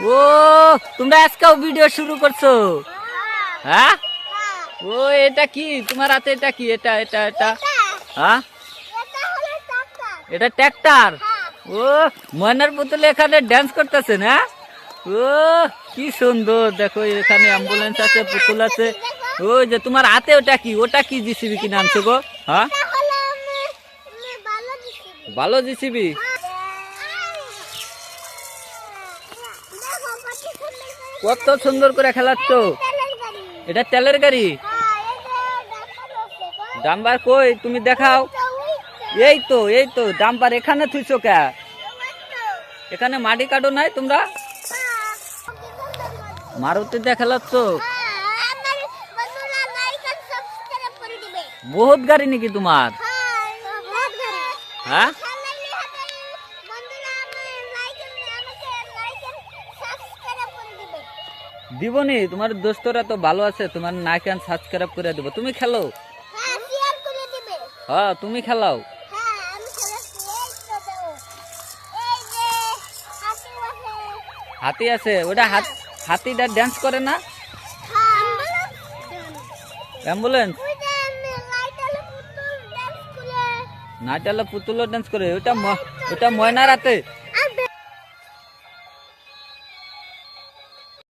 ও তোমরা আজকেও ভিডিও শুরু করছো? হ্যাঁ, ও এটা কি তোমার হাতে? এটা কি? এটা এটা এটা হ্যাঁ, এটা ট্র্যাক্টর। ও ময়নার পুতুল এখানে ড্যান্স করতেছে না? ও কি সুন্দর, দেখো এখানে অ্যাম্বুলেন্স আছে, পুতুল আছে। ও যে তোমার হাতে ওটা কি? ওটা কি জিসিবি কিনে আনছো গো? হ্যাঁ, ভালো জিসিবি। কত সুন্দর করে খেলাচ্ছ। এটা তেলের গাড়ি। ডাম্বার কই তুমি দেখাও। এই তো ডাম্বার এখানে থুইছো কে? এখানে মাটি কাটো নাই তোমরা? মারুতিতে খেলাচ্ছ? বহুত গাড়ি নাকি তোমার? হ্যাঁ, দিবনি। তোমার দোস্তরা তো ভালো আছে, তোমার নাইকান সাবস্ক্রাইব করে দেবো। তুমি খেলো। হ্যাঁ তুমি খেলাও। হাতি আছে, ওটা হাতিটা ড্যান্স করে না? অ্যাম্বুলেন্স নাইটালে পুতুলও ড্যান্স করে। ওটা ময়নার হাতে।